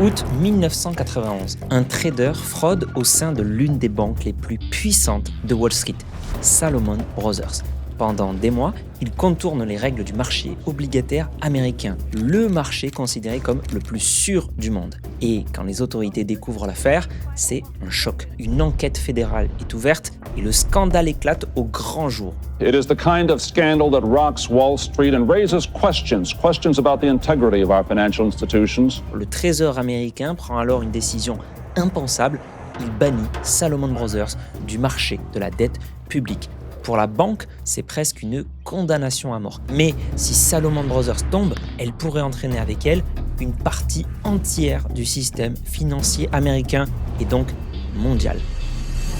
Août 1991, un trader fraude au sein de l'une des banques les plus puissantes de Wall Street, Salomon Brothers. Pendant des mois, il contourne les règles du marché obligataire américain, le marché considéré comme le plus sûr du monde. Et quand les autorités découvrent l'affaire, c'est un choc. Une enquête fédérale est ouverte et le scandale éclate au grand jour. It is the kind of scandal that rocks Wall Street and raises questions about the integrity of our financial institutions. Le Trésor américain prend alors une décision impensable. Il bannit Salomon Brothers du marché de la dette publique. Pour la banque, c'est presque une condamnation à mort. Mais si Salomon Brothers tombe, elle pourrait entraîner avec elle une partie entière du système financier américain et donc mondial.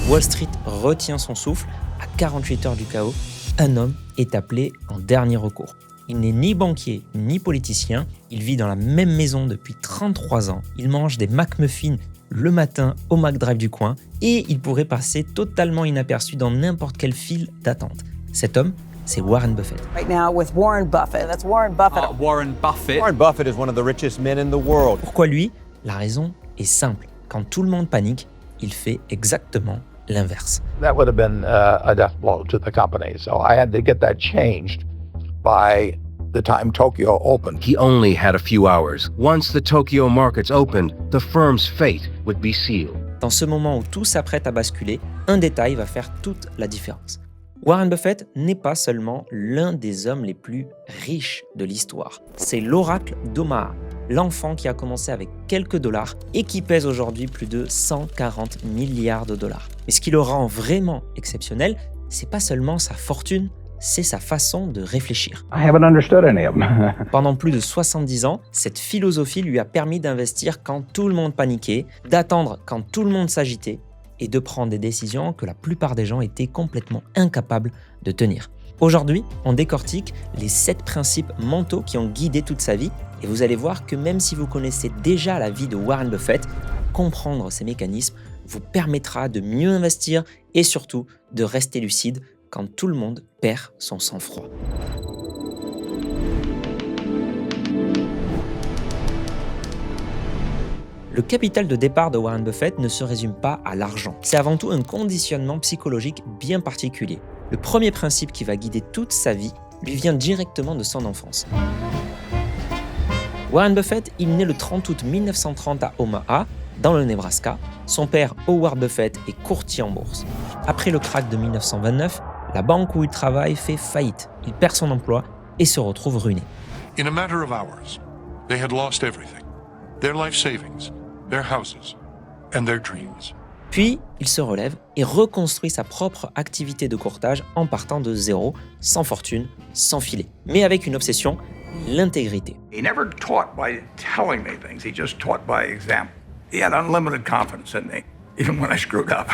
Wall Street retient son souffle. À 48 heures du chaos, un homme est appelé en dernier recours. Il n'est ni banquier ni politicien. Il vit dans la même maison depuis 33 ans. Il mange des McMuffins le matin au McDrive du coin et il pourrait passer totalement inaperçu dans n'importe quelle file d'attente. Cet homme, c'est Warren Buffett. Right now with Warren Buffett. That's Warren Buffett. Warren Buffett. Warren Buffett is one of the richest men in the world. Pourquoi lui? La raison est simple. Quand tout le monde panique, il fait exactement l'inverse. That would have been a death blow to the company. So I had to get that changed by the time Tokyo opened. He only had a few hours. Once the Tokyo markets opened, the firm's fate would be sealed. Dans ce moment où tout s'apprête à basculer, un détail va faire toute la différence. Warren Buffett n'est pas seulement l'un des hommes les plus riches de l'histoire. C'est l'oracle d'Omaha, l'enfant qui a commencé avec quelques dollars et qui pèse aujourd'hui plus de 140 milliards de dollars. Mais ce qui le rend vraiment exceptionnel, c'est pas seulement sa fortune, c'est sa façon de réfléchir. I haven't understood any of them. Pendant plus de 70 ans, cette philosophie lui a permis d'investir quand tout le monde paniquait, d'attendre quand tout le monde s'agitait et de prendre des décisions que la plupart des gens étaient complètement incapables de tenir. Aujourd'hui, on décortique les 7 principes mentaux qui ont guidé toute sa vie et vous allez voir que même si vous connaissez déjà la vie de Warren Buffett, comprendre ces mécanismes vous permettra de mieux investir et surtout de rester lucide quand tout le monde perd son sang-froid. Le capital de départ de Warren Buffett ne se résume pas à l'argent. C'est avant tout un conditionnement psychologique bien particulier. Le premier principe qui va guider toute sa vie lui vient directement de son enfance. Warren Buffett, il naît le 30 août 1930 à Omaha, dans le Nebraska. Son père, Howard Buffett, est courtier en bourse. Après le krach de 1929, la banque où il travaille fait faillite. Il perd son emploi et se retrouve ruiné. In a matter of hours, they had lost everything. Their life savings, their houses, and their dreams. Puis, il se relève et reconstruit sa propre activité de courtage en partant de zéro, sans fortune, sans filet. Mais avec une obsession, l'intégrité. He never taught by telling me things, he just taught by example. He had unlimited confidence in me, even when I screwed up.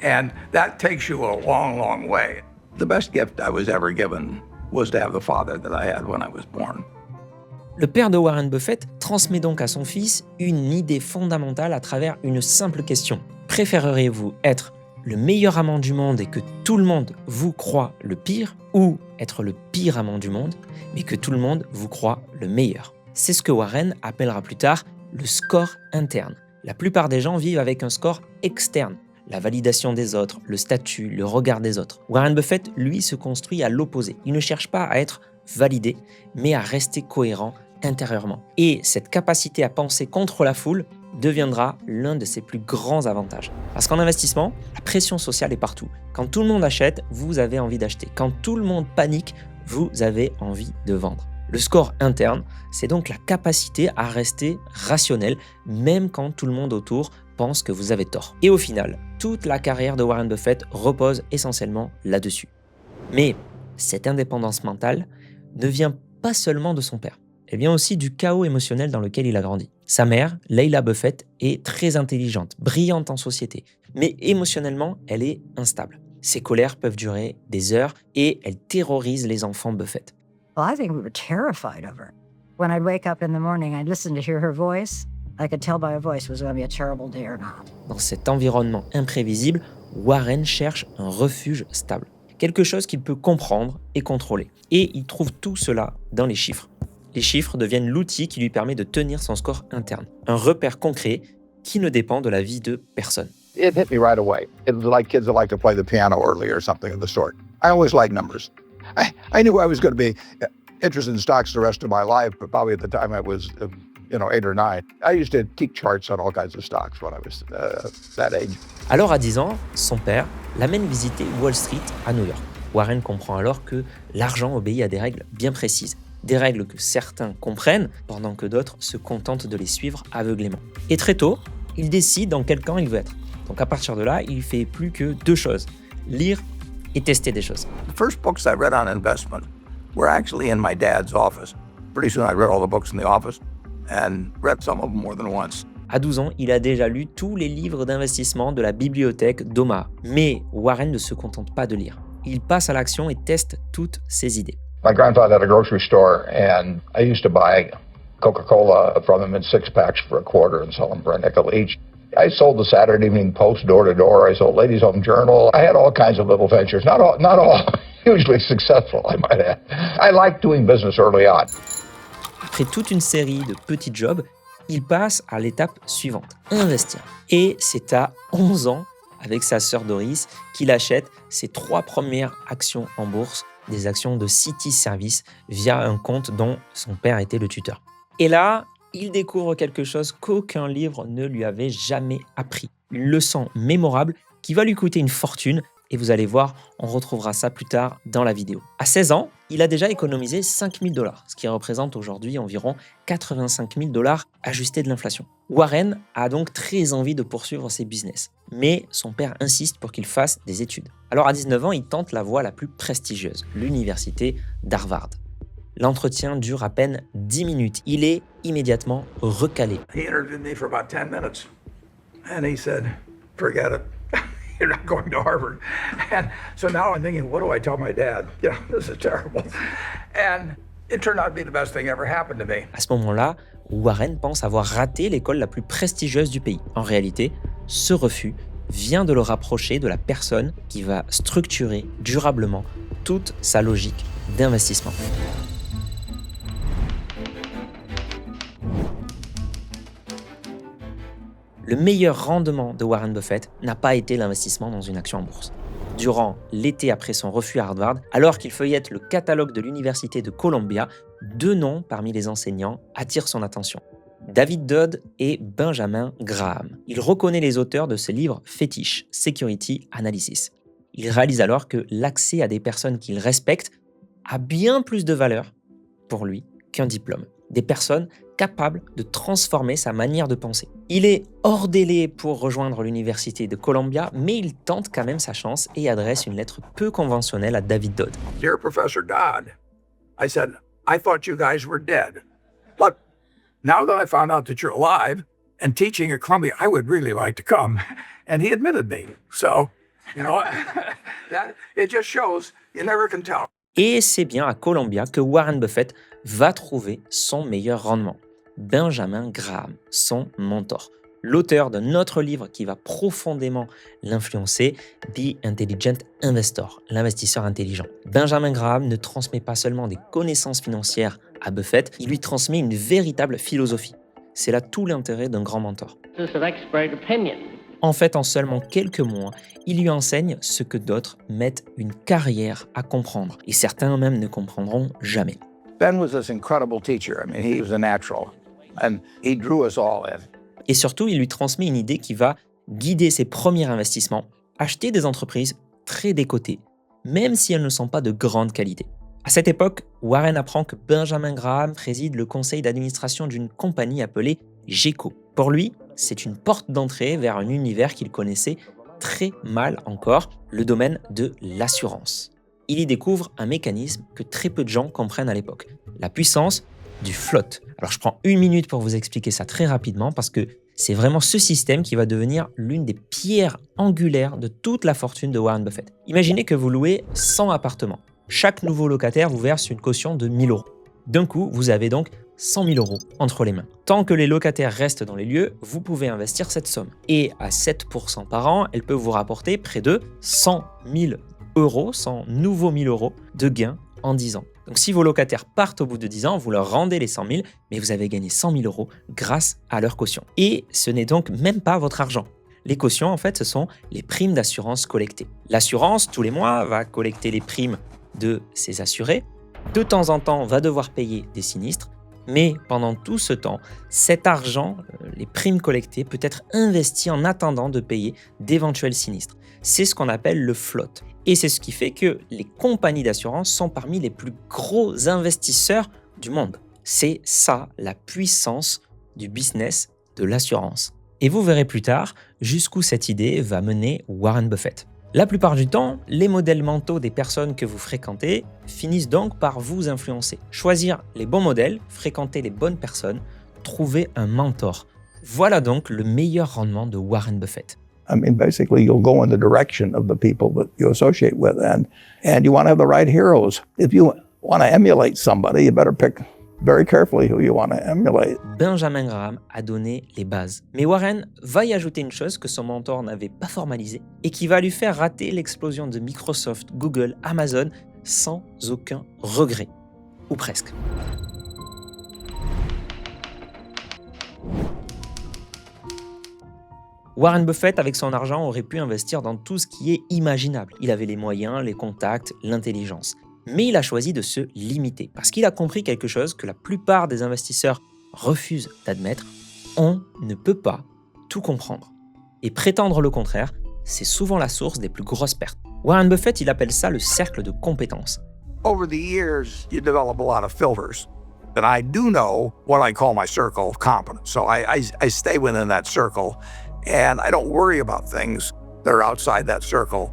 And that takes you a long, long way. The best gift I was ever given was to have the father that I had when I was born. Le père de Warren Buffett transmet donc à son fils une idée fondamentale à travers une simple question. Préféreriez-vous être le meilleur amant du monde et que tout le monde vous croit le pire, ou être le pire amant du monde, mais que tout le monde vous croit le meilleur? C'est ce que Warren appellera plus tard le score interne. La plupart des gens vivent avec un score externe, la validation des autres, le statut, le regard des autres. Warren Buffett, lui, se construit à l'opposé. Il ne cherche pas à être validé, mais à rester cohérent intérieurement. Et cette capacité à penser contre la foule deviendra l'un de ses plus grands avantages. Parce qu'en investissement, la pression sociale est partout. Quand tout le monde achète, vous avez envie d'acheter. Quand tout le monde panique, vous avez envie de vendre. Le score interne, c'est donc la capacité à rester rationnel, même quand tout le monde autour pense que vous avez tort. Et au final, toute la carrière de Warren Buffett repose essentiellement là-dessus. Mais cette indépendance mentale ne vient pas seulement de son père. Elle vient aussi du chaos émotionnel dans lequel il a grandi. Sa mère, Leila Buffett, est très intelligente, brillante en société, mais émotionnellement, elle est instable. Ses colères peuvent durer des heures et elle terrorise les enfants Buffett. Well, I think we were terrified of her. When I'd wake up in the morning, I'd listen to hear her voice. I could tell by her voice it was going to be a terrible day or not. Dans cet environnement imprévisible, Warren cherche un refuge stable. Quelque chose qu'il peut comprendre et contrôler. Et il trouve tout cela dans les chiffres. Les chiffres deviennent l'outil qui lui permet de tenir son score interne. Un repère concret qui ne dépend de la vie de personne. It hit me right away. It was like kids that like to play the piano early or something of the sort. I always liked numbers. I knew I was going to be interested in stocks the rest of my life, but probably at the time I was, 8 or 9. I used to keep charts on all kinds of stocks when I was that age. Alors à 10 ans, son père l'amène visiter Wall Street à New York. Warren comprend alors que l'argent obéit à des règles bien précises. Des règles que certains comprennent, pendant que d'autres se contentent de les suivre aveuglément. Et très tôt, il décide dans quel camp il veut être. Donc à partir de là, il fait plus que 2 choses, lire et tester des choses. The first books I read on investment were actually in my dad's office. Pretty soon I read all the books in the office and read some of them more than once. À 12 ans, il a déjà lu tous les livres d'investissement de la bibliothèque d'Omaha. Mais Warren ne se contente pas de lire. Il passe à l'action et teste toutes ses idées. My grandfather had a grocery store, and I used to buy Coca-Cola from him in 6-packs for $0.25 and sell them for $0.05 each. I sold the Saturday Evening Post door to door. I sold Ladies Home Journal. I had all kinds of little ventures, not all hugely successful, I might add. I liked doing business early on. Après toute une série de petits jobs, il passe à l'étape suivante, investir. Et c'est à 11 ans, avec sa sœur Doris, qu'il achète ses 3 premières actions en bourse, des actions de City Service via un compte dont son père était le tuteur. Et là, il découvre quelque chose qu'aucun livre ne lui avait jamais appris. Une leçon mémorable qui va lui coûter une fortune, et vous allez voir, on retrouvera ça plus tard dans la vidéo. À 16 ans, il a déjà économisé $5 000, ce qui représente aujourd'hui environ $85 000 ajustés de l'inflation. Warren a donc très envie de poursuivre ses business, mais son père insiste pour qu'il fasse des études. Alors à 19 ans, il tente la voie la plus prestigieuse, l'université d'Harvard. L'entretien dure à peine 10 minutes. Il est immédiatement recalé. He interviewed me for about 10 minutes, and he said, "Forget it. You're not going to Harvard." And so now I'm thinking, what do I tell my dad? This is terrible. And it turned out to be the best thing ever happened to me. À ce moment-là, Warren pense avoir raté l'école la plus prestigieuse du pays. En réalité, ce refus vient de le rapprocher de la personne qui va structurer durablement toute sa logique d'investissement. Le meilleur rendement de Warren Buffett n'a pas été l'investissement dans une action en bourse. Durant l'été après son refus à Harvard, alors qu'il feuillette le catalogue de l'université de Columbia, 2 noms parmi les enseignants attirent son attention. David Dodd et Benjamin Graham. Il reconnaît les auteurs de ce livre fétiche, Security Analysis. Il réalise alors que l'accès à des personnes qu'il respecte a bien plus de valeur pour lui qu'un diplôme. Des personnes capables de transformer sa manière de penser. Il est hors délai pour rejoindre l'université de Columbia, mais il tente quand même sa chance et adresse une lettre peu conventionnelle à David Dodd. Dear Professor Dodd, I said, I thought you guys were dead. But now that I found out that you're alive and teaching at Columbia, I would really like to come. And he admitted me. So, that it just shows you never can tell. Et c'est bien à Columbia que Warren Buffett va trouver son meilleur rendement. Benjamin Graham, son mentor, l'auteur d'un autre livre qui va profondément l'influencer, The Intelligent Investor, l'investisseur intelligent. Benjamin Graham ne transmet pas seulement des connaissances financières à Buffett, il lui transmet une véritable philosophie. C'est là tout l'intérêt d'un grand mentor. En fait, en seulement quelques mois, il lui enseigne ce que d'autres mettent une carrière à comprendre, et certains même ne comprendront jamais. Ben was this incredible teacher. I mean, he was a natural, and he drew us all in. Et surtout, il lui transmet une idée qui va guider ses premiers investissements, acheter des entreprises très décotées, même si elles ne sont pas de grande qualité. À cette époque, Warren apprend que Benjamin Graham préside le conseil d'administration d'une compagnie appelée GECO. Pour lui, c'est une porte d'entrée vers un univers qu'il connaissait très mal encore, le domaine de l'assurance. Il y découvre un mécanisme que très peu de gens comprennent à l'époque, la puissance du float. Alors je prends 1 minute pour vous expliquer ça très rapidement parce que c'est vraiment ce système qui va devenir l'une des pierres angulaires de toute la fortune de Warren Buffett. Imaginez que vous louez 100 appartements. Chaque nouveau locataire vous verse une caution de 1 000 €. D'un coup, vous avez donc 100 000 € entre les mains. Tant que les locataires restent dans les lieux, vous pouvez investir cette somme. Et à 7% par an, elle peut vous rapporter près de 100 000 €, 100 nouveaux 1 000 € de gains en 10 ans. Donc si vos locataires partent au bout de 10 ans, vous leur rendez les 100 000, mais vous avez gagné 100 000 € grâce à leur caution. Et ce n'est donc même pas votre argent. Les cautions, en fait, ce sont les primes d'assurance collectées. L'assurance, tous les mois, va collecter les primes de ses assurés. De temps en temps, va devoir payer des sinistres. Mais pendant tout ce temps, cet argent, les primes collectées, peut être investi en attendant de payer d'éventuels sinistres. C'est ce qu'on appelle le float. Et c'est ce qui fait que les compagnies d'assurance sont parmi les plus gros investisseurs du monde. C'est ça la puissance du business de l'assurance. Et vous verrez plus tard jusqu'où cette idée va mener Warren Buffett. La plupart du temps, les modèles mentaux des personnes que vous fréquentez finissent donc par vous influencer. Choisir les bons modèles, fréquenter les bonnes personnes, trouver un mentor. Voilà donc le meilleur rendement de Warren Buffett. I mean, basically, you'll go in the direction of the people that you associate with, and you want to have the right heroes. If you want to emulate somebody, you better pick very carefully who you want to emulate. Benjamin Graham a donné les bases. Mais Warren va y ajouter une chose que son mentor n'avait pas formalisée et qui va lui faire rater l'explosion de Microsoft, Google, Amazon sans aucun regret. Ou presque. Warren Buffett, avec son argent, aurait pu investir dans tout ce qui est imaginable. Il avait les moyens, les contacts, l'intelligence. Mais il a choisi de se limiter parce qu'il a compris quelque chose que la plupart des investisseurs refusent d'admettre. On ne peut pas tout comprendre. Et prétendre le contraire, c'est souvent la source des plus grosses pertes. Warren Buffett, il appelle ça le cercle de compétences. Over the years, you develop a lot of filters. But I do know what I call my circle of competence. So I stay within that circle, and I don't worry about things that are outside that circle.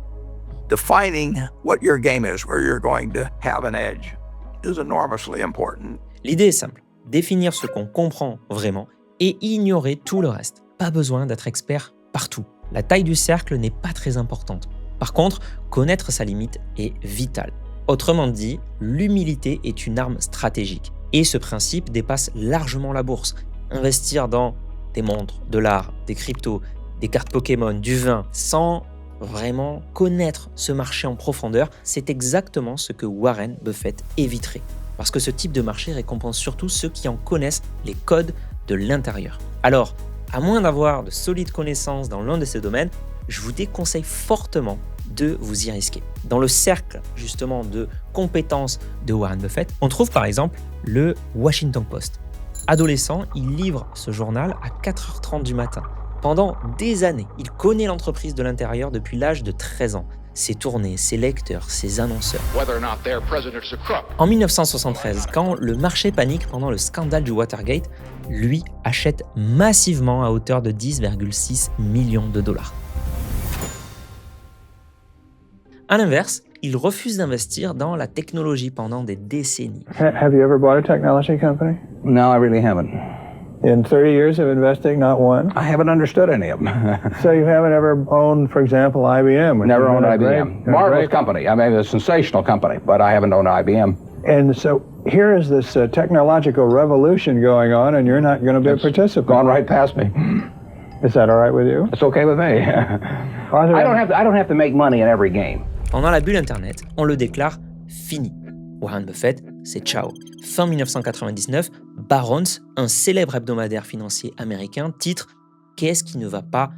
Defining what your game is, where you're going to have an edge, is enormously important. L'idée est simple, définir ce qu'on comprend vraiment et ignorer tout le reste. Pas besoin d'être expert partout. La taille du cercle n'est pas très importante. Par contre, connaître sa limite est vital. Autrement dit, l'humilité est une arme stratégique. Et ce principe dépasse largement la bourse. Investir dans des montres, de l'art, des cryptos, des cartes Pokémon, du vin, sans vraiment connaître ce marché en profondeur, c'est exactement ce que Warren Buffett éviterait. Parce que ce type de marché récompense surtout ceux qui en connaissent les codes de l'intérieur. Alors, à moins d'avoir de solides connaissances dans l'un de ces domaines, je vous déconseille fortement de vous y risquer. Dans le cercle justement de compétences de Warren Buffett, on trouve par exemple le Washington Post. Adolescent, il livre ce journal à 4h30 du matin. Pendant des années, il connaît l'entreprise de l'intérieur depuis l'âge de 13 ans. Ses tournées, ses lecteurs, ses annonceurs. En 1973, quand le marché panique pendant le scandale du Watergate, lui achète massivement à hauteur de 10,6 millions de dollars. À l'inverse, il refuse d'investir dans la technologie pendant des décennies. Have you ever bought a technology company? No, I really haven't. In 30 years of investing, not one? I haven't understood any of them. So you haven't ever owned, for example, IBM? Never owned IBM. Marvelous company. I mean, a sensational company, but I haven't owned IBM. And so here is this technological revolution going on, and you're not going to be a participant. Gone right past me. Is that all right with you? It's okay with me. I don't have to make money in every game. Pendant la bulle Internet, on le déclare fini. Warren Buffett, c'est ciao. Fin 1999, Barron's, un célèbre hebdomadaire financier américain, titre « Qu'est-ce qui ne va pas ?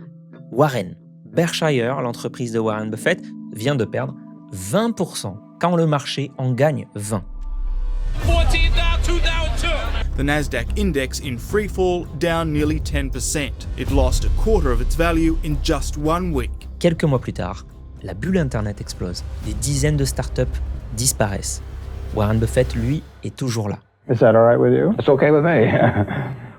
Warren ». Berkshire, l'entreprise de Warren Buffett, vient de perdre 20% quand le marché en gagne 20%. The Nasdaq index in free fall, down nearly 10%. It lost a quarter of its value in just 1 week. Quelques mois plus tard, la bulle Internet explose. Des dizaines de startups disparaissent. Warren Buffett, lui, est toujours là. Is that all right with you? It's okay with me.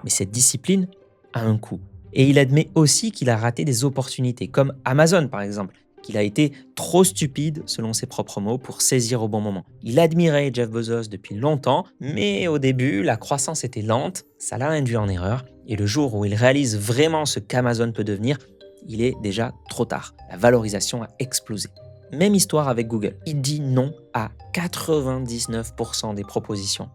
Mais cette discipline a un coût. Et il admet aussi qu'il a raté des opportunités, comme Amazon par exemple, qu'il a été trop stupide, selon ses propres mots, pour saisir au bon moment. Il admirait Jeff Bezos depuis longtemps, mais au début, la croissance était lente, ça l'a induit en erreur, et le jour où il réalise vraiment ce qu'Amazon peut devenir, il est déjà trop tard. La valorisation a explosé. Même histoire avec Google. Il dit non à 99% des propositions.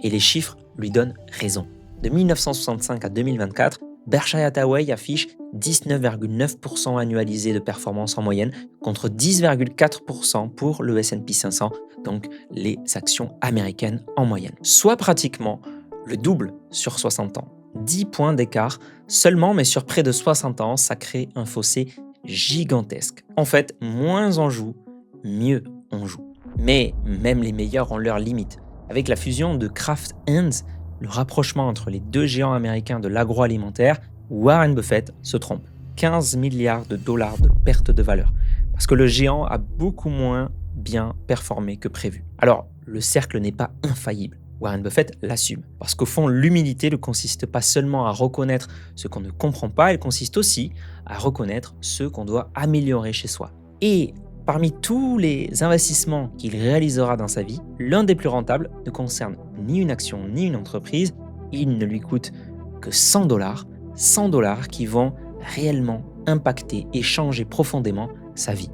Et les chiffres lui donnent raison. De 1965 à 2024, Berkshire Hathaway affiche 19,9% annualisé de performance en moyenne contre 10,4% pour le S&P 500, donc les actions américaines en moyenne. Soit pratiquement le double sur 60 ans. 10 points d'écart seulement, mais sur près de 60 ans, ça crée un fossé gigantesque. En fait, moins on joue, mieux on joue. Mais même les meilleurs ont leurs limites. Avec la fusion de Kraft Heinz, le rapprochement entre les deux géants américains de l'agroalimentaire, Warren Buffett se trompe. 15 milliards de dollars de perte de valeur. Parce que le géant a beaucoup moins bien performé que prévu. Alors, le cercle n'est pas infaillible. Warren Buffett l'assume. Parce qu'au fond, l'humilité ne consiste pas seulement à reconnaître ce qu'on ne comprend pas, elle consiste aussi à reconnaître ce qu'on doit améliorer chez soi. Et parmi tous les investissements qu'il réalisera dans sa vie, l'un des plus rentables ne concerne ni une action ni une entreprise. Il ne lui coûte que $100, 100 $ qui vont réellement impacter et changer profondément sa vie.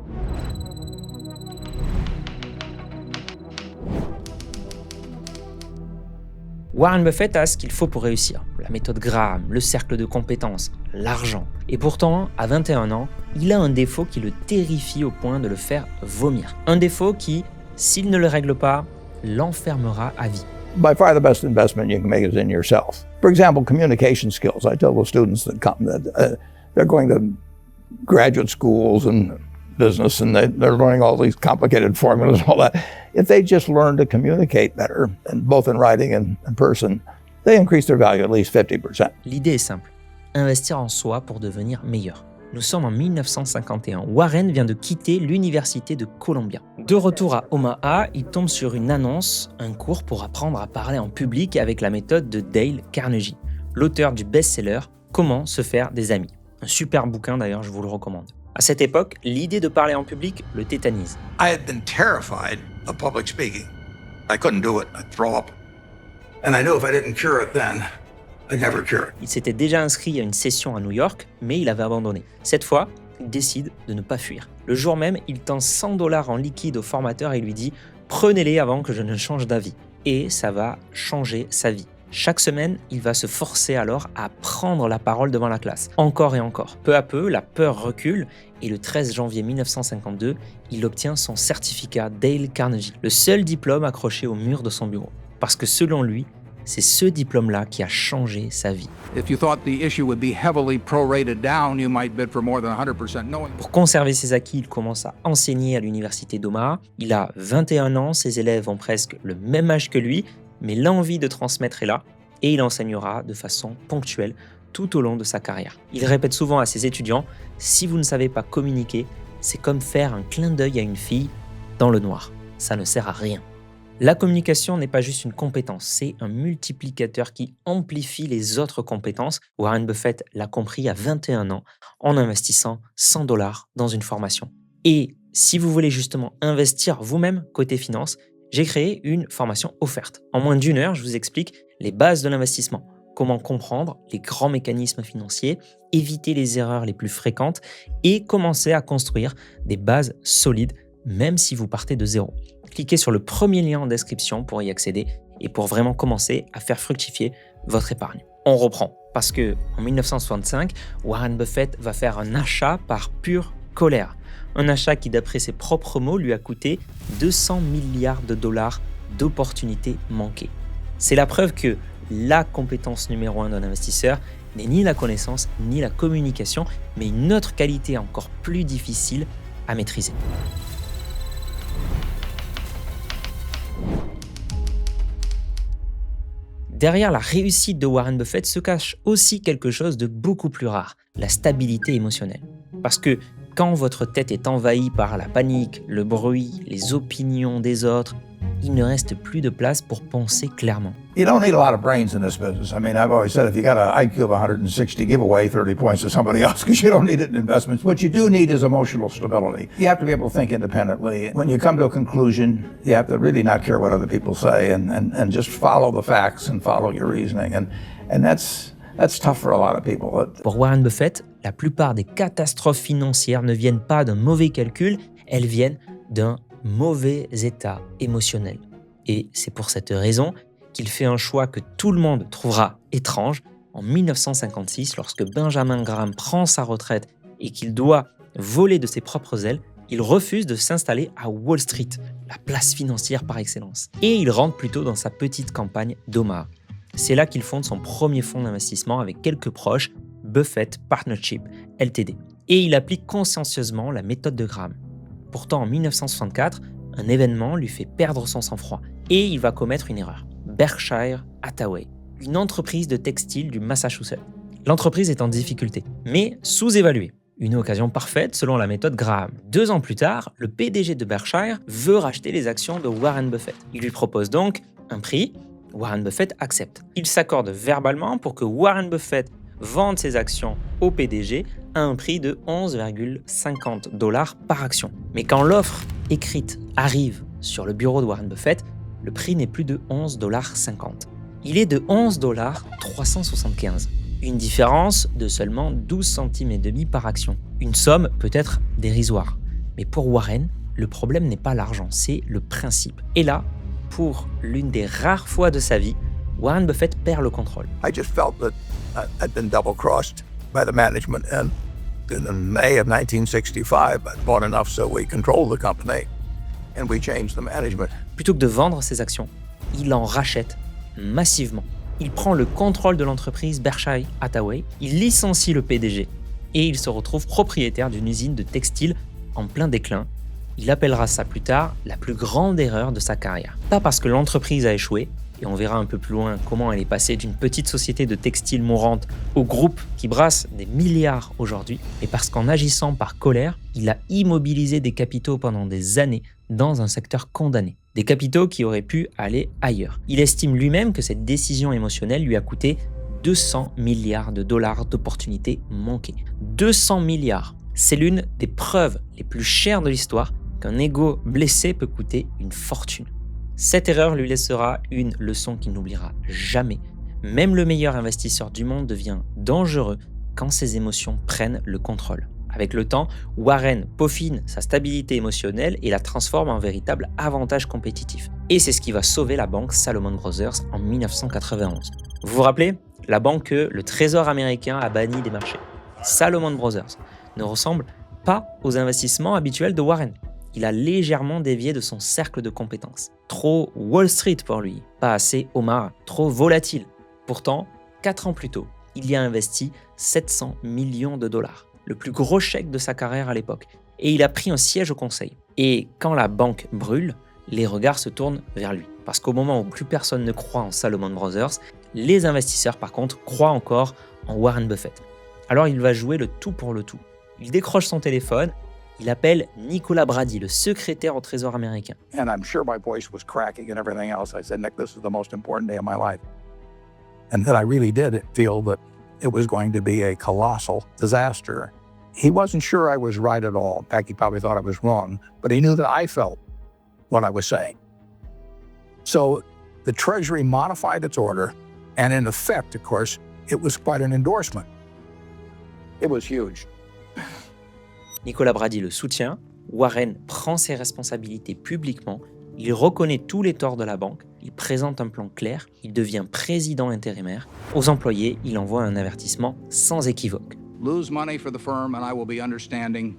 Warren Buffett a ce qu'il faut pour réussir. La méthode Graham, le cercle de compétences, l'argent. Et pourtant, à 21 ans, il a un défaut qui le terrifie au point de le faire vomir. Un défaut qui, s'il ne le règle pas, l'enfermera à vie. By far the best investment you can make is in yourself. For example, communication skills. I tell the students that come that they're going to graduate schools and business and they're learning all these complicated formulas and all that. If they just learn to communicate better, and both in writing and in person, they increase their value at least 50%. L'idée est simple, investir en soi pour devenir meilleur. Nous sommes en 1951. Warren vient de quitter l'université de Columbia. De retour à Omaha, il tombe sur une annonce, un cours pour apprendre à parler en public avec la méthode de Dale Carnegie, l'auteur du best-seller « Comment se faire des amis ». Un super bouquin d'ailleurs, je vous le recommande. À cette époque, l'idée de parler en public le tétanise. I had been terrified of public speaking. I couldn't do it. I'd throw up. And I knew if I didn't cure it then, I'd never cure it. Il s'était déjà inscrit à une session à New York, mais il avait abandonné. Cette fois, il décide de ne pas fuir. Le jour même, il tend $100 en liquide au formateur et lui dit « Prenez-les avant que je ne change d'avis ». Et ça va changer sa vie. Chaque semaine, il va se forcer alors à prendre la parole devant la classe, encore et encore. Peu à peu, la peur recule et le 13 janvier 1952, il obtient son certificat Dale Carnegie, le seul diplôme accroché au mur de son bureau. Parce que selon lui, c'est ce diplôme-là qui a changé sa vie. Pour conserver ses acquis, il commence à enseigner à l'université d'Omaha. Il a 21 ans, ses élèves ont presque le même âge que lui, mais l'envie de transmettre est là et il enseignera de façon ponctuelle tout au long de sa carrière. Il répète souvent à ses étudiants « Si vous ne savez pas communiquer, c'est comme faire un clin d'œil à une fille dans le noir. Ça ne sert à rien. » La communication n'est pas juste une compétence, c'est un multiplicateur qui amplifie les autres compétences. Warren Buffett l'a compris à 21 ans en investissant $100 dans une formation. Et si vous voulez justement investir vous-même côté finance, j'ai créé une formation offerte. En moins d'1 heure, je vous explique les bases de l'investissement, comment comprendre les grands mécanismes financiers, éviter les erreurs les plus fréquentes et commencer à construire des bases solides, même si vous partez de zéro. Cliquez sur le premier lien en description pour y accéder et pour vraiment commencer à faire fructifier votre épargne. On reprend, parce que en 1965, Warren Buffett va faire un achat par pure colère. Un achat qui, d'après ses propres mots, lui a coûté 200 milliards de dollars d'opportunités manquées. C'est la preuve que la compétence numéro 1 d'un investisseur n'est ni la connaissance ni la communication, mais une autre qualité encore plus difficile à maîtriser. Derrière la réussite de Warren Buffett se cache aussi quelque chose de beaucoup plus rare, la stabilité émotionnelle. Parce que quand votre tête est envahie par la panique, le bruit, les opinions des autres, il ne reste plus de place pour penser clairement. You don't need a lot of brains in this business. I mean, I've always said if you got an IQ of 160, give away 30 points to somebody else because you don't need it in investments. What you do need is emotional stability. You have to be able to think independently. When you come to a conclusion, you have to really not care what other people say and just follow the facts and follow your reasoning. And that's tough for a lot of people. Pour Warren Buffett, la plupart des catastrophes financières ne viennent pas d'un mauvais calcul, elles viennent d'un mauvais état émotionnel. Et c'est pour cette raison qu'il fait un choix que tout le monde trouvera étrange, En 1956, lorsque Benjamin Graham prend sa retraite et qu'il doit voler de ses propres ailes, il refuse de s'installer à Wall Street, la place financière par excellence. Et il rentre plutôt dans sa petite campagne d'Omaha. C'est là qu'il fonde son premier fonds d'investissement avec quelques proches, Buffett Partnership Ltd. Et il applique consciencieusement la méthode de Graham. Pourtant, en 1964, un événement lui fait perdre son sang-froid et il va commettre une erreur. Berkshire Hathaway, une entreprise de textile du Massachusetts. L'entreprise est en difficulté, mais sous-évaluée. Une occasion parfaite selon la méthode Graham. 2 ans plus tard, le PDG de Berkshire veut racheter les actions de Warren Buffett. Il lui propose donc un prix. Warren Buffett accepte. Il s'accorde verbalement pour que Warren Buffett vende ses actions au PDG à un prix de 11,50 $ par action. Mais quand l'offre écrite arrive sur le bureau de Warren Buffett, le prix n'est plus de 11,50 $. Il est de 11,375 $. Une différence de seulement 12 centimes et demi par action. Une somme peut-être dérisoire. Mais pour Warren, le problème n'est pas l'argent, c'est le principe. Et là, pour l'une des rares fois de sa vie, Warren Buffett perd le contrôle. I just felt that I'd been double-crossed by the management, and in May of 1965, I bought enough so we controlled the company, and we changed the management. Plutôt que de vendre ses actions, il en rachète massivement. Il prend le contrôle de l'entreprise Berkshire Hathaway, il licencie le PDG et il se retrouve propriétaire d'une usine de textile en plein déclin. Il appellera ça plus tard la plus grande erreur de sa carrière. Pas parce que l'entreprise a échoué, et on verra un peu plus loin comment elle est passée d'une petite société de textile mourante au groupe qui brasse des milliards aujourd'hui, mais parce qu'en agissant par colère, il a immobilisé des capitaux pendant des années dans un secteur condamné. Des capitaux qui auraient pu aller ailleurs. Il estime lui-même que cette décision émotionnelle lui a coûté 200 milliards de dollars d'opportunités manquées. 200 milliards, c'est l'une des preuves les plus chères de l'histoire qu'un ego blessé peut coûter une fortune. Cette erreur lui laissera une leçon qu'il n'oubliera jamais. Même le meilleur investisseur du monde devient dangereux quand ses émotions prennent le contrôle. Avec le temps, Warren peaufine sa stabilité émotionnelle et la transforme en véritable avantage compétitif. Et c'est ce qui va sauver la banque Salomon Brothers en 1991. Vous vous rappelez, la banque que le Trésor américain a bannie des marchés. Salomon Brothers ne ressemble pas aux investissements habituels de Warren. Il a légèrement dévié de son cercle de compétences. Trop Wall Street pour lui, pas assez Omaha, trop volatile. Pourtant, 4 ans plus tôt, il y a investi 700 millions de dollars, le plus gros chèque de sa carrière à l'époque, et il a pris un siège au conseil. Et quand la banque brûle, les regards se tournent vers lui. Parce qu'au moment où plus personne ne croit en Salomon Brothers, les investisseurs par contre croient encore en Warren Buffett. Alors il va jouer le tout pour le tout. Il décroche son téléphone, il appelle Nicolas Brady, le secrétaire au Trésor américain. And I'm sure my voice was cracking and everything else. I said, Nick, this is the most important day of my life. And then I really did feel that it was going to be a colossal disaster. He wasn't sure I was right at all. In fact, he probably thought I was wrong, but he knew that I felt what I was saying. So the Treasury modified its order, and in effect, of course, it was quite an endorsement. It was huge. Nicolas Brady le soutient, Warren prend ses responsabilités publiquement, il reconnaît tous les torts de la banque, il présente un plan clair, il devient président intérimaire. Aux employés, il envoie un avertissement sans équivoque. Lose money for the firm and I will be understanding.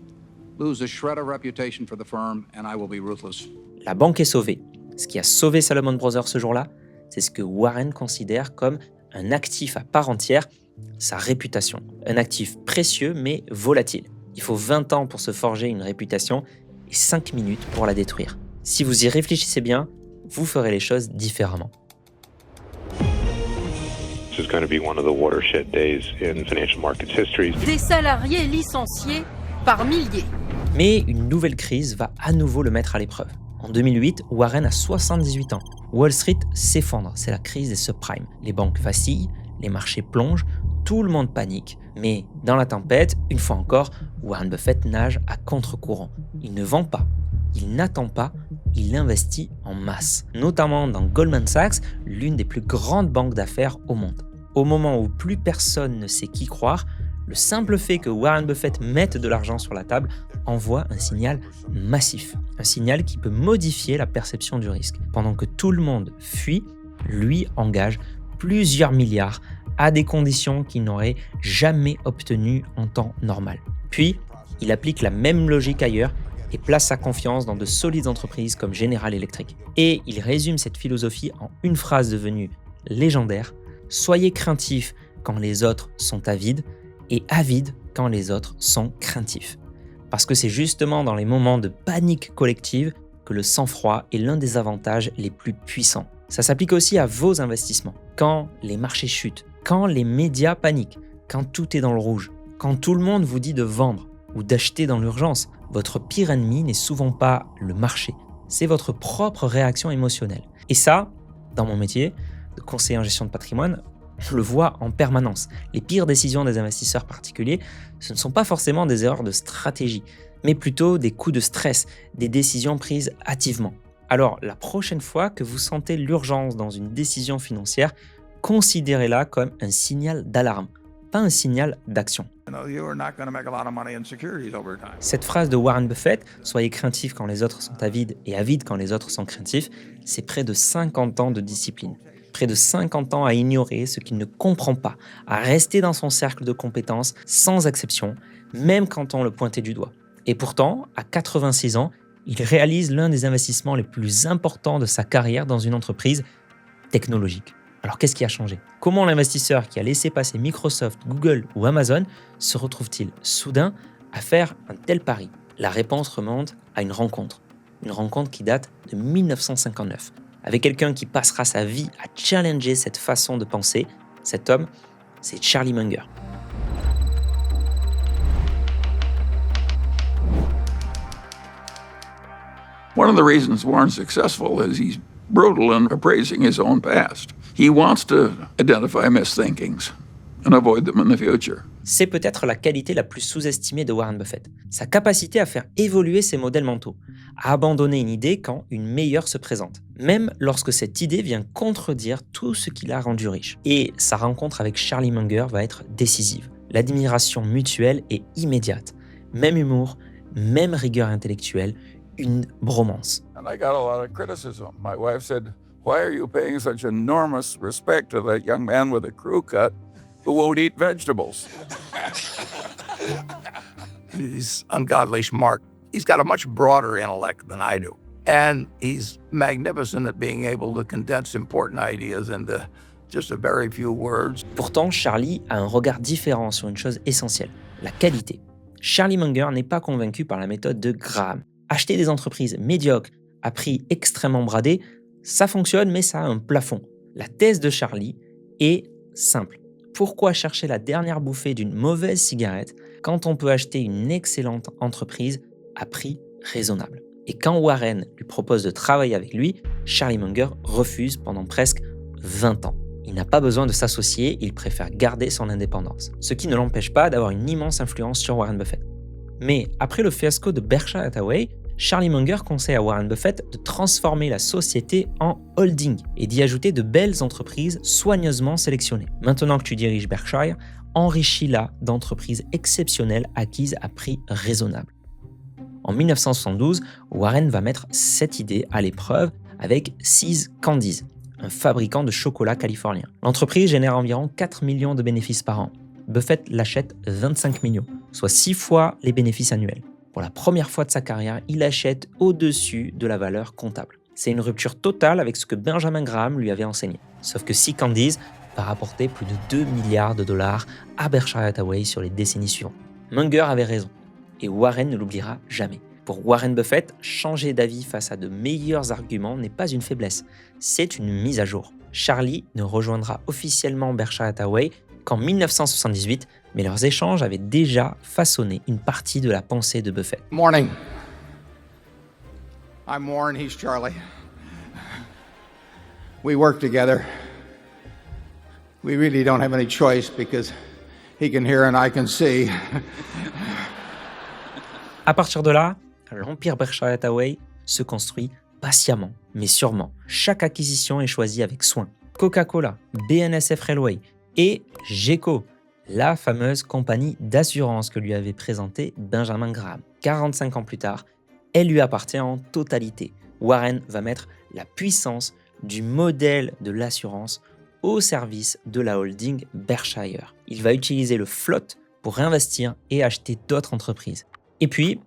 Lose a shred of reputation for the firm and I will be ruthless. La banque est sauvée. Ce qui a sauvé Salomon Brothers ce jour-là, c'est ce que Warren considère comme un actif à part entière, sa réputation. Un actif précieux mais volatile. Il faut 20 ans pour se forger une réputation et 5 minutes pour la détruire. Si vous y réfléchissez bien, vous ferez les choses différemment. Des salariés licenciés par milliers. Mais une nouvelle crise va à nouveau le mettre à l'épreuve. En 2008, Warren a 78 ans. Wall Street s'effondre, c'est la crise des subprimes. Les banques vacillent, les marchés plongent, tout le monde panique. Mais dans la tempête, une fois encore, Warren Buffett nage à contre-courant. Il ne vend pas, il n'attend pas, il investit en masse, notamment dans Goldman Sachs, l'une des plus grandes banques d'affaires au monde. Au moment où plus personne ne sait qui croire, le simple fait que Warren Buffett mette de l'argent sur la table envoie un signal massif. Un signal qui peut modifier la perception du risque. Pendant que tout le monde fuit, lui engage plusieurs milliards à des conditions qu'il n'aurait jamais obtenues en temps normal. Puis, il applique la même logique ailleurs et place sa confiance dans de solides entreprises comme General Electric. Et il résume cette philosophie en une phrase devenue légendaire: soyez craintifs quand les autres sont avides et avides quand les autres sont craintifs. Parce que c'est justement dans les moments de panique collective que le sang-froid est l'un des avantages les plus puissants. Ça s'applique aussi à vos investissements. Quand les marchés chutent, quand les médias paniquent, quand tout est dans le rouge, quand tout le monde vous dit de vendre ou d'acheter dans l'urgence, votre pire ennemi n'est souvent pas le marché, c'est votre propre réaction émotionnelle. Et ça, dans mon métier de conseiller en gestion de patrimoine, on le voit en permanence. Les pires décisions des investisseurs particuliers, ce ne sont pas forcément des erreurs de stratégie, mais plutôt des coups de stress, des décisions prises hâtivement. Alors, la prochaine fois que vous sentez l'urgence dans une décision financière, considérez-la comme un signal d'alarme, pas un signal d'action. Cette phrase de Warren Buffett, « Soyez craintifs quand les autres sont avides et avides quand les autres sont craintifs », c'est près de 50 ans de discipline. Près de 50 ans à ignorer ce qu'il ne comprend pas, à rester dans son cercle de compétences sans exception, même quand on le pointait du doigt. Et pourtant, à 86 ans, il réalise l'un des investissements les plus importants de sa carrière dans une entreprise technologique. Alors qu'est-ce qui a changé? Comment l'investisseur qui a laissé passer Microsoft, Google ou Amazon se retrouve-t-il soudain à faire un tel pari? La réponse remonte à une rencontre qui date de 1959, avec quelqu'un qui passera sa vie à challenger cette façon de penser. Cet homme, c'est Charlie Munger. One of the reasons Warren's successful is he's brutal in appraising his own past. He wants to identify misthinkings and avoid them in the future. C'est peut-être la qualité la plus sous-estimée de Warren Buffett, sa capacité à faire évoluer ses modèles mentaux, à abandonner une idée quand une meilleure se présente, même lorsque cette idée vient contredire tout ce qui l'a rendu riche. Et sa rencontre avec Charlie Munger va être décisive. L'admiration mutuelle est immédiate. Même humour, même rigueur intellectuelle, une bromance. And I got a lot of criticism. My wife said, "Why are you paying such enormous respect to that young man with a crew cut who won't eat vegetables?" He's ungodly smart. He's got a much broader intellect than I do. And he's magnificent at being able to condense important ideas into just a very few words. Pourtant, Charlie a un regard différent sur une chose essentielle, la qualité. Charlie Munger n'est pas convaincu par la méthode de Graham. Acheter des entreprises médiocres à prix extrêmement bradé, ça fonctionne, mais ça a un plafond. La thèse de Charlie est simple. Pourquoi chercher la dernière bouffée d'une mauvaise cigarette quand on peut acheter une excellente entreprise à prix raisonnable? Et quand Warren lui propose de travailler avec lui, Charlie Munger refuse pendant presque 20 ans. Il n'a pas besoin de s'associer, il préfère garder son indépendance. Ce qui ne l'empêche pas d'avoir une immense influence sur Warren Buffett. Mais après le fiasco de Berkshire Hathaway, Charlie Munger conseille à Warren Buffett de transformer la société en holding et d'y ajouter de belles entreprises soigneusement sélectionnées. Maintenant que tu diriges Berkshire, enrichis-la d'entreprises exceptionnelles acquises à prix raisonnable. En 1972, Warren va mettre cette idée à l'épreuve avec See's Candies, un fabricant de chocolat californien. L'entreprise génère environ 4 millions de bénéfices par an. Buffett l'achète 25 millions, soit 6 fois les bénéfices annuels. Pour la première fois de sa carrière, il achète au-dessus de la valeur comptable. C'est une rupture totale avec ce que Benjamin Graham lui avait enseigné. Sauf que See's Candies va rapporter plus de 2 milliards de dollars à Berkshire Hathaway sur les décennies suivantes. Munger avait raison, et Warren ne l'oubliera jamais. Pour Warren Buffett, changer d'avis face à de meilleurs arguments n'est pas une faiblesse, c'est une mise à jour. Charlie ne rejoindra officiellement Berkshire Hathaway qu'en 1978, mais leurs échanges avaient déjà façonné une partie de la pensée de Buffett. Morning. I'm Warren, he's Charlie. We work together. We really don't have any choice because he can hear and I can see. À partir de là, l'empire Berkshire Hathaway se construit patiemment, mais sûrement. Chaque acquisition est choisie avec soin. Coca-Cola, BNSF Railway et GECO, la fameuse compagnie d'assurance que lui avait présentée Benjamin Graham. 45 ans plus tard, elle lui appartient en totalité. Warren va mettre la puissance du modèle de l'assurance au service de la holding Berkshire. Il va utiliser le float pour réinvestir et acheter d'autres entreprises. Et puis,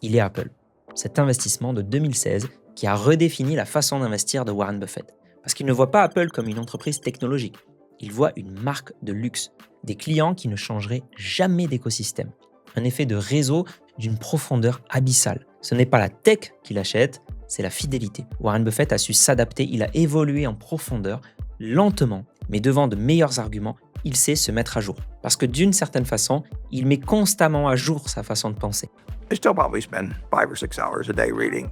il est Apple, cet investissement de 2016 qui a redéfini la façon d'investir de Warren Buffett. Parce qu'il ne voit pas Apple comme une entreprise technologique. Il voit une marque de luxe, des clients qui ne changeraient jamais d'écosystème. Un effet de réseau d'une profondeur abyssale. Ce n'est pas la tech qu'il achète, c'est la fidélité. Warren Buffett a su s'adapter, il a évolué en profondeur, lentement, mais devant de meilleurs arguments, il sait se mettre à jour. Parce que d'une certaine façon, il met constamment à jour sa façon de penser. I still probably spend 5 or 6 hours a day reading.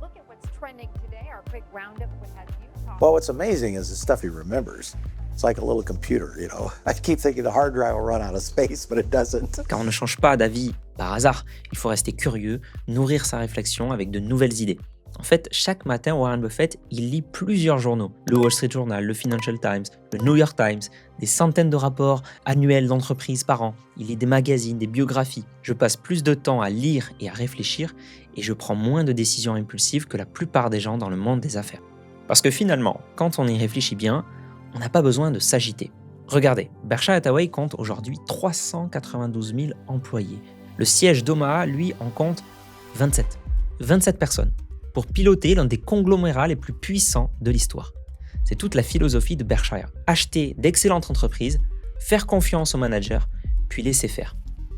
Well, what's amazing is the stuff he remembers. It's like a little computer, you know. I keep thinking the hard drive will run out of space, but it doesn't. Car on ne change pas d'avis par hasard. Il faut rester curieux, nourrir sa réflexion avec de nouvelles idées. En fait, chaque matin, Warren Buffett, il lit plusieurs journaux. Le Wall Street Journal, le Financial Times, le New York Times, des centaines de rapports annuels d'entreprises par an. Il lit des magazines, des biographies. Je passe plus de temps à lire et à réfléchir et je prends moins de décisions impulsives que la plupart des gens dans le monde des affaires. Parce que finalement, quand on y réfléchit bien, on n'a pas besoin de s'agiter. Regardez, Berkshire Hathaway compte aujourd'hui 392 000 employés. Le siège d'Omaha, lui, en compte 27. 27 personnes. Pour piloter l'un des conglomérats les plus puissants de l'histoire. C'est toute la philosophie de Berkshire. Acheter d'excellentes entreprises, faire confiance aux managers, puis laisser faire.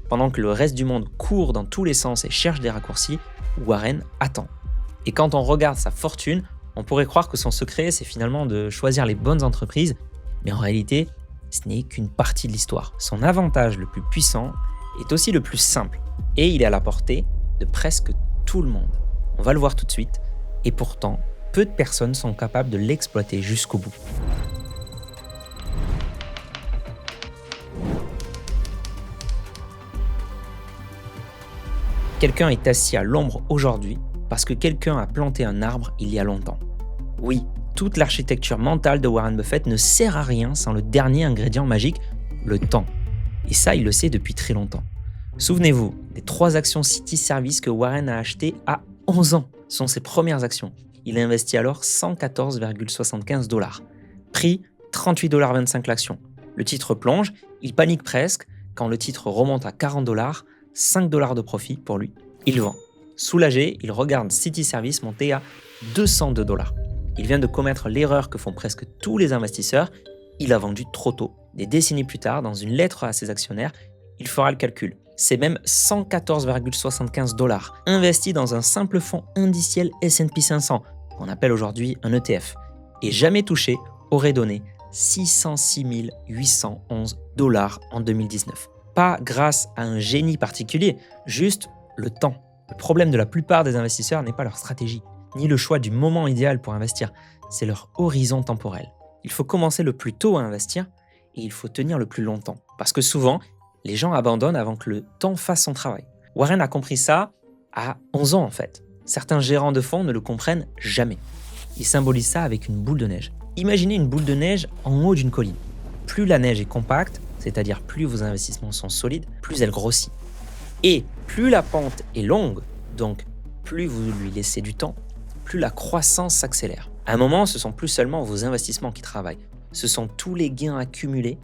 Pendant que le reste du monde court dans tous les sens et cherche des raccourcis, Warren attend. Et quand on regarde sa fortune, on pourrait croire que son secret, c'est finalement de choisir les bonnes entreprises, mais en réalité, ce n'est qu'une partie de l'histoire. Son avantage le plus puissant est aussi le plus simple, et il est à la portée de presque tout le monde. On va le voir tout de suite, et pourtant, peu de personnes sont capables de l'exploiter jusqu'au bout. Quelqu'un est assis à l'ombre aujourd'hui parce que quelqu'un a planté un arbre il y a longtemps. Oui, toute l'architecture mentale de Warren Buffett ne sert à rien sans le dernier ingrédient magique, le temps. Et ça, il le sait depuis très longtemps. Souvenez-vous des 3 actions City Service que Warren a achetées à 11 ans. Ce sont ses premières actions. Il a investi alors 114,75 $. Prix 38,25 $ l'action. Le titre plonge, il panique presque. Quand le titre remonte à 40 $, 5 $ de profit pour lui. Il vend. Soulagé, il regarde City Service monter à 202 $. Il vient de commettre l'erreur que font presque tous les investisseurs. Il a vendu trop tôt. Des décennies plus tard, dans une lettre à ses actionnaires, il fera le calcul. C'est même 114,75 $ investis dans un simple fonds indiciel S&P 500, qu'on appelle aujourd'hui un ETF, et jamais touché aurait donné 606 811 $ en 2019. Pas grâce à un génie particulier, juste le temps. Le problème de la plupart des investisseurs n'est pas leur stratégie, ni le choix du moment idéal pour investir, c'est leur horizon temporel. Il faut commencer le plus tôt à investir et il faut tenir le plus longtemps. Parce que souvent, les gens abandonnent avant que le temps fasse son travail. Warren a compris ça à 11 ans en fait. Certains gérants de fonds ne le comprennent jamais. Il symbolise ça avec une boule de neige. Imaginez une boule de neige en haut d'une colline. Plus la neige est compacte, c'est-à-dire plus vos investissements sont solides, plus elle grossit. Et plus la pente est longue, donc plus vous lui laissez du temps, plus la croissance s'accélère. À un moment, ce ne sont plus seulement vos investissements qui travaillent, ce sont tous les gains accumulés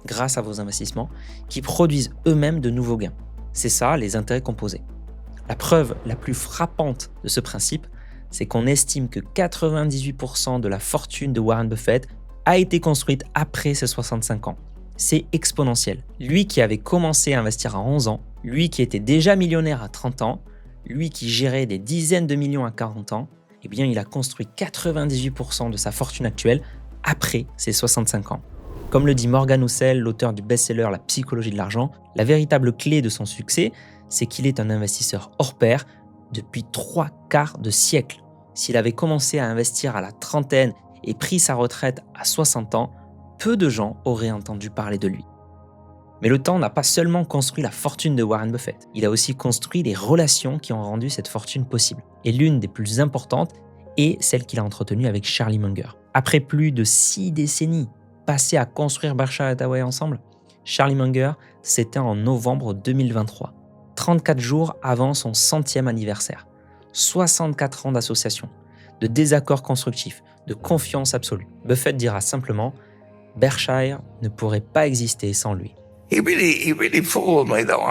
grâce à vos investissements qui produisent eux-mêmes de nouveaux gains. C'est ça, les intérêts composés. La preuve la plus frappante de ce principe, c'est qu'on estime que 98% de la fortune de Warren Buffett a été construite après ses 65 ans. C'est exponentiel. Lui qui avait commencé à investir à 11 ans, lui qui était déjà millionnaire à 30 ans, lui qui gérait des dizaines de millions à 40 ans, eh bien il a construit 98% de sa fortune actuelle après ses 65 ans. Comme le dit Morgan Housel, l'auteur du best-seller La psychologie de l'argent, la véritable clé de son succès, c'est qu'il est un investisseur hors pair depuis 3/4 de siècle. S'il avait commencé à investir à la trentaine et pris sa retraite à 60 ans, peu de gens auraient entendu parler de lui. Mais le temps n'a pas seulement construit la fortune de Warren Buffett, il a aussi construit les relations qui ont rendu cette fortune possible. Et l'une des plus importantes est celle qu'il a entretenue avec Charlie Munger. Après plus de 6 décennies passées à construire Berkshire Hathaway ensemble, Charlie Munger, c'était en novembre 2023, 34 jours avant son 100e anniversaire. 64 ans d'association, de désaccords constructifs, de confiance absolue. Buffett dira simplement Berkshire ne pourrait pas exister sans lui. He really fooled me, though.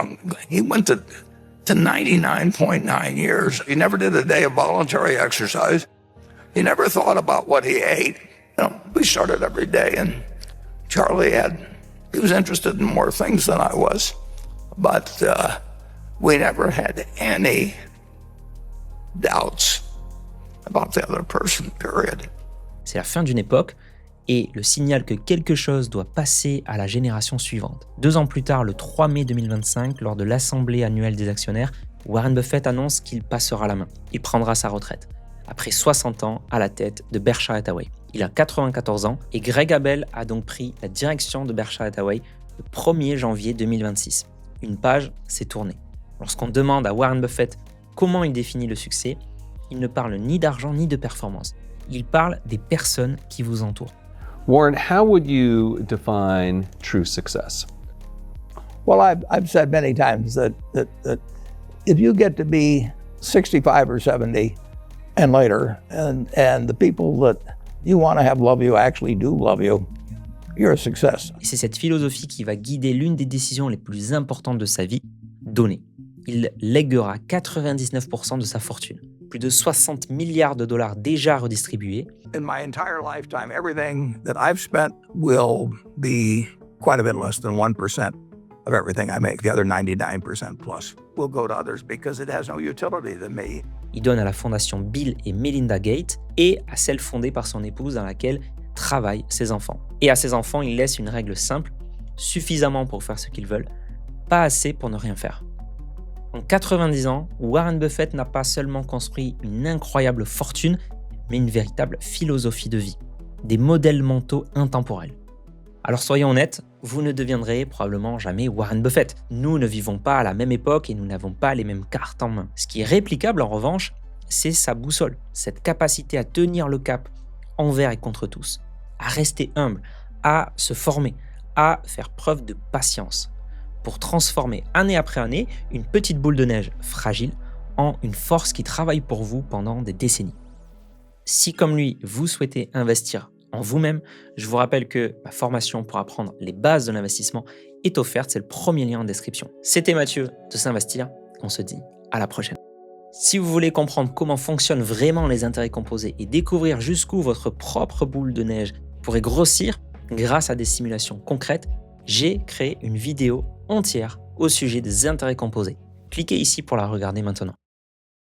He went to 99.9 years. He never did a day of voluntary exercise. He never thought about what he ate. We started every day, and Charlie he was interested in more things than I was, but we never had any doubts about the other person, period. C'est la fin d'une époque et le signal que quelque chose doit passer à la génération suivante. 2 ans plus tard, le 3 mai 2025, lors de l'assemblée annuelle des actionnaires, Warren Buffett annonce qu'il passera la main. Il prendra sa retraite, après 60 ans à la tête de Berkshire Hathaway. Il a 94 ans et Greg Abel a donc pris la direction de Berkshire Hathaway le 1er janvier 2026. Une page s'est tournée. Lorsqu'on demande à Warren Buffett comment il définit le succès, il ne parle ni d'argent ni de performance. Il parle des personnes qui vous entourent. Warren, how would you define true success? Well, I've said many times that if you get to be 65 or 70 and later, and the people that you want to have love you actually do love you, you're a success. Et c'est cette philosophie qui va guider l'une des décisions les plus importantes de sa vie, donner. Il léguera 99% de sa fortune. Plus de 60 milliards de dollars déjà redistribués. In my entire lifetime, everything that I've spent will be quite a bit less than 1% of everything I make. The other 99% plus will go to others because it has no utility to me. Il donne à la fondation Bill et Melinda Gates et à celle fondée par son épouse dans laquelle travaillent ses enfants. Et à ses enfants, il laisse une règle simple, suffisamment pour faire ce qu'ils veulent, pas assez pour ne rien faire. En 90 ans, Warren Buffett n'a pas seulement construit une incroyable fortune, mais une véritable philosophie de vie, des modèles mentaux intemporels. Alors soyons honnêtes, vous ne deviendrez probablement jamais Warren Buffett. Nous ne vivons pas à la même époque et nous n'avons pas les mêmes cartes en main. Ce qui est réplicable en revanche, c'est sa boussole, cette capacité à tenir le cap envers et contre tous, à rester humble, à se former, à faire preuve de patience, pour transformer année après année une petite boule de neige fragile en une force qui travaille pour vous pendant des décennies. Si comme lui, vous souhaitez investir en vous-même, je vous rappelle que ma formation pour apprendre les bases de l'investissement est offerte, c'est le premier lien en description. C'était Mathieu de S'investir, on se dit à la prochaine. Si vous voulez comprendre comment fonctionnent vraiment les intérêts composés et découvrir jusqu'où votre propre boule de neige pourrait grossir grâce à des simulations concrètes, j'ai créé une vidéo entière au sujet des intérêts composés. Cliquez ici pour la regarder maintenant.